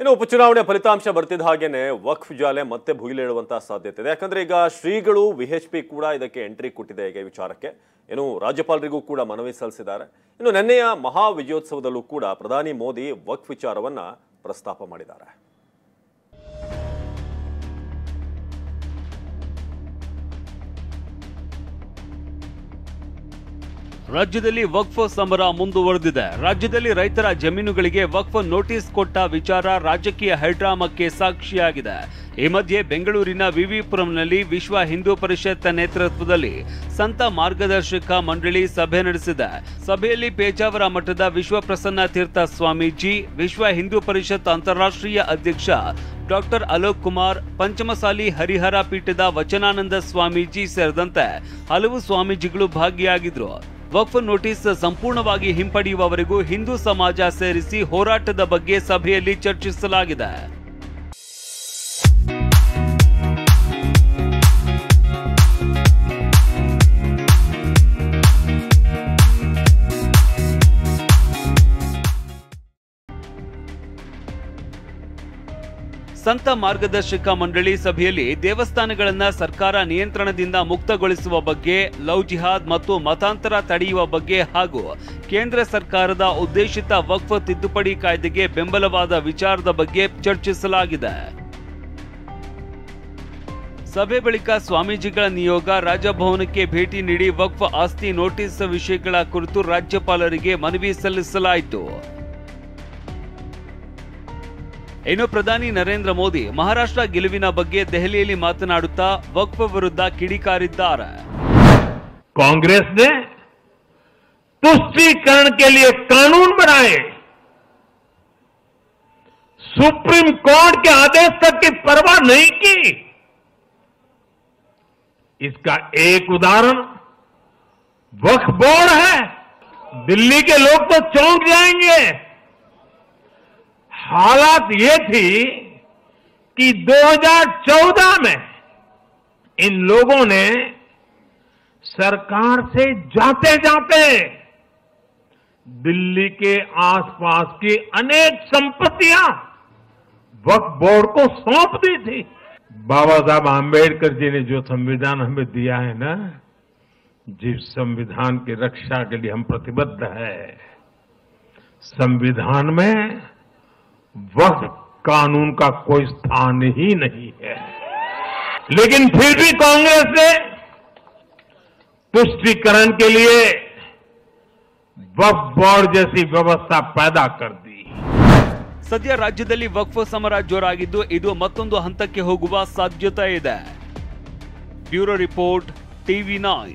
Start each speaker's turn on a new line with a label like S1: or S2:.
S1: ಇನ್ನು ಉಪಚುನಾವಣೆ ಫಲಿತಾಂಶ ಬರ್ತಿದ್ದ ಹಾಗೇನೆ ವಕ್ಫ್ ಜಾಲೆ ಮತ್ತೆ ಭುಗಿಲೇಳುವಂತ ಸಾಧ್ಯತೆ ಇದೆ. ಯಾಕಂದ್ರೆ ಈಗ ಶ್ರೀಗಳು ವಿಎಚ್ಪಿ ಕೂಡ ಇದಕ್ಕೆ ಎಂಟ್ರಿ ಕೊಟ್ಟಿದೆ. ಈಗ ವಿಚಾರಕ್ಕೆ ಏನು ರಾಜ್ಯಪಾಲರಿಗೂ ಕೂಡ ಮನವಿ ಸಲ್ಲಿಸಿದ್ದಾರೆ. ಇನ್ನು ನಿನ್ನೆಯ ಮಹಾ ವಿಜಯೋತ್ಸವದಲ್ಲೂ ಕೂಡ ಪ್ರಧಾನಿ ಮೋದಿ ವಕ್ಫ್ ವಿಚಾರವನ್ನ ಪ್ರಸ್ತಾಪ ಮಾಡಿದ್ದಾರೆ.
S2: ರಾಜ್ಯದಲ್ಲಿ ವಕ್ಫ್ ಸಮರ ಮುಂದುವರೆದಿದೆ. ರಾಜ್ಯದಲ್ಲಿ ರೈತರ ಜಮೀನುಗಳಿಗೆ ವಕ್ಫ್ ನೋಟಿಸ್ ಕೊಟ್ಟ ವಿಚಾರ ರಾಜಕೀಯ ಹೈಡ್ರಾಮಕ್ಕೆ ಸಾಕ್ಷಿಯಾಗಿದೆ. ಈ ಮಧ್ಯೆ ಬೆಂಗಳೂರಿನ ವಿವಿಪುರಂನಲ್ಲಿ ವಿಶ್ವ ಹಿಂದೂ ಪರಿಷತ್ ನೇತೃತ್ವದಲ್ಲಿ ಸಂತ ಮಾರ್ಗದರ್ಶಕ ಮಂಡಳಿ ಸಭೆ ನಡೆಸಿದೆ. ಸಭೆಯಲ್ಲಿ ಪೇಜಾವರ ಮಠದ ವಿಶ್ವಪ್ರಸನ್ನ ತೀರ್ಥ ಸ್ವಾಮೀಜಿ, ವಿಶ್ವ ಹಿಂದೂ ಪರಿಷತ್ ಅಂತಾರಾಷ್ಟ್ರೀಯ ಅಧ್ಯಕ್ಷ ಡಾಕ್ಟರ್ ಅಲೋಕ್ ಕುಮಾರ್, ಪಂಚಮಸಾಲಿ ಹರಿಹರ ಪೀಠದ ವಚನಾನಂದ ಸ್ವಾಮೀಜಿ ಸೇರಿದಂತೆ ಹಲವು ಸ್ವಾಮೀಜಿಗಳು ಭಾಗಿಯಾಗಿದ್ರು. ವಕ್ಫ್ ನೋಟಿಸ್ ಸಂಪೂರ್ಣವಾಗಿ ಹಿಂಪಡೆಯುವವರೆಗೂ ಹಿಂದೂ ಸಮಾಜ ಸೇರಿಸಿ ಹೋರಾಟದ ಬಗ್ಗೆ ಸಭೆಯಲ್ಲಿ ಚರ್ಚಿಸಲಾಗಿದೆ. ಸಂತ ಮಾರ್ಗದರ್ಶಕ ಮಂಡಳಿ ಸಭೆಯಲ್ಲಿ ದೇವಸ್ಥಾನಗಳನ್ನ ಸರ್ಕಾರ ನಿಯಂತ್ರಣದಿಂದ ಮುಕ್ತಗೊಳಿಸುವ ಬಗ್ಗೆ, ಲವ್ ಜಿಹಾದ್ ಮತ್ತು ಮತಾಂತರ ತಡೆಯುವ ಬಗ್ಗೆ ಹಾಗೂ ಕೇಂದ್ರ ಸರ್ಕಾರದ ಉದ್ದೇಶಿತ ವಕ್ಫ್ ತಿದ್ದುಪಡಿ ಕಾಯ್ದೆಗೆ ಬೆಂಬಲವಾದ ವಿಚಾರದ ಬಗ್ಗೆ ಚರ್ಚಿಸಲಾಗಿದೆ. ಸಭೆ ಬಳಿಕ ಸ್ವಾಮೀಜಿಗಳ ನಿಯೋಗ ರಾಜಭವನಕ್ಕೆ ಭೇಟಿ ನೀಡಿ ವಕ್ಫ್ ಆಸ್ತಿ ನೋಟಿಸ್ ವಿಷಯಗಳ ಕುರಿತು ರಾಜ್ಯಪಾಲರಿಗೆ ಮನವಿ ಸಲ್ಲಿಸಲಾಯಿತು. ಇನ್ನು ಪ್ರಧಾನಿ ನರೇಂದ್ರ ಮೋದಿ ಮಹಾರಾಷ್ಟ್ರ ಗೆಲುವಿನ ಬಗ್ಗೆ ದೆಹಲಿಯಲ್ಲಿ ಮಾತನಾಡುತ್ತಾ ವಕ್ಫ್ ವಿರುದ್ಧ ಕಿಡಿಕಾರಿದ್ದಾರೆ.
S3: कांग्रेस ने तुष्टीकरण के लिए कानून बनाए, सुप्रीम कोर्ट के आदेश तक की परवाह नहीं की। इसका एक उदाहरण वक्फ बोर्ड है। दिल्ली के लोग तो चौंक जाएंगे। हालात ये थी कि 2014 में इन लोगों ने सरकार से जाते जाते दिल्ली के आसपास की अनेक संपत्तियां वक्फ बोर्ड को सौंप दी थी। बाबा साहब आंबेडकर जी ने जो संविधान हमें दिया है ना, जिस संविधान की रक्षा के लिए हम प्रतिबद्ध है, संविधान में वक्फ कानून का कोई स्थान ही नहीं है। लेकिन फिर भी कांग्रेस ने तुष्टीकरण के लिए वक्फ बोर्ड जैसी व्यवस्था पैदा कर दी।
S2: ಸದ್ಯ ರಾಜ್ಯದಲ್ಲಿ ವಕ್ಫ್ ಸಮರ ಜೋರಾಗಿದ್ದು ಇದು ಮತ್ತೊಂದು ಹಂತಕ್ಕೆ ಹೋಗುವ ಸಾಧ್ಯತೆ ಇದೆ. Bureau report, ಟಿವಿ9.